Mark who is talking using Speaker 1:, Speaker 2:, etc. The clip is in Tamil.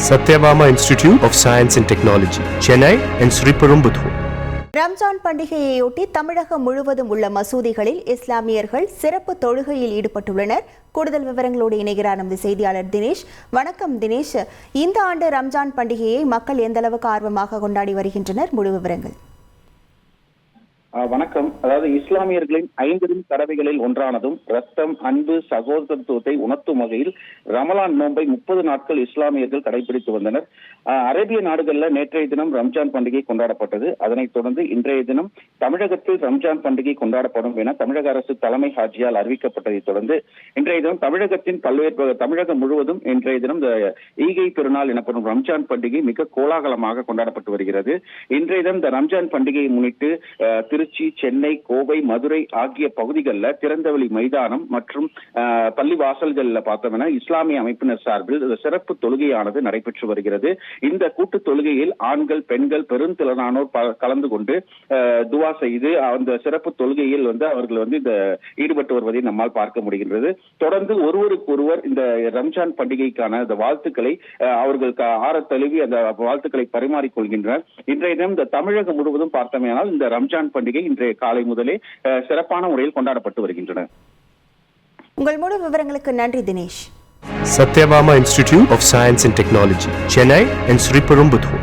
Speaker 1: Satyabama Institute of Science and Technology, Chennai and Sriperumbudur.
Speaker 2: Ramzan பண்டிகையையொட்டி தமிழகம் முழுவதும் உள்ள மசூதிகளில் இஸ்லாமியர்கள் சிறப்பு தொழுகையில் ஈடுபட்டுள்ளனர். கூடுதல் விவரங்களோடு இணைகிறார் நமது செய்தியாளர் தினேஷ். வணக்கம் தினேஷ். இந்த ஆண்டு ரம்ஜான் பண்டிகையை மக்கள் எந்த அளவுக்கு ஆர்வமாக கொண்டாடி வருகின்றனர்? முழு விவரங்கள்.
Speaker 3: வணக்கம். அதாவது இஸ்லாமியர்களின் 5 கடமைகளில் ஒன்றானதும் ரத்தம், அன்பு, சகோதரத்துவத்தை உணர்த்தும் வகையில் ரமலான் நோன்பை 30 நாட்கள் இஸ்லாமியர்கள் கடைபிடித்து வந்தனர். அரேபிய நாடுகளில் நேற்றைய தினம் ரம்ஜான் பண்டிகை கொண்டாடப்பட்டது. அதனைத் தொடர்ந்து இன்றைய தினம் தமிழகத்தில் ரம்ஜான் பண்டிகை கொண்டாடப்படும் என தமிழக அரசு தலைமை ஹாஜியால் அறிவிக்கப்பட்டதை தொடர்ந்து இன்றைய தினம் தமிழகம் முழுவதும் இன்றைய தினம் ஈகை திருநாள் எனப்படும் ரம்ஜான் பண்டிகை மிக கோலாகலமாக கொண்டாடப்பட்டு வருகிறது. இன்றைய தினம் இந்த ரம்ஜான் பண்டிகையை முன்னிட்டு திருச்சி, சென்னை, கோவை, மதுரை ஆகிய பகுதிகளில் திறந்தவெளி மைதானம் மற்றும் பள்ளி வாசல்களில் பார்த்தோம்னா இஸ்லாமிய அமைப்பினர் சார்பில் சிறப்பு தொழுகையானது நடைபெற்று வருகிறது. இந்த கூட்டு தொழுகையில் ஆண்கள், பெண்கள், பெருந்திரளானோர் கலந்து கொண்டு துவா செய்து அந்த சிறப்பு தொழுகையில் அவர்கள் இந்த ஈடுபட்டு வருவதை நம்மால் பார்க்க முடிகின்றது. தொடர்ந்து ஒருவருக்கு ஒருவர் இந்த ரம்ஜான் பண்டிகைக்கான அந்த வாழ்த்துக்களை அவர்களுக்கு ஆற தழுவி அந்த வாழ்த்துக்களை பரிமாறிக்கொள்கின்றனர். இன்றைய தினம் இந்த தமிழகம் முழுவதும் பார்த்தோமேனால் இந்த ரம்ஜான் பண்டிகை இன்றைய காலை முதலே சிறப்பான முறையில் கொண்டாடப்பட்டு வருகின்றன.
Speaker 2: உங்கள் முழு விவரங்களுக்கு நன்றி Dinesh.
Speaker 1: Satyabama Institute of Science and Technology, Chennai and Sriperumbudur.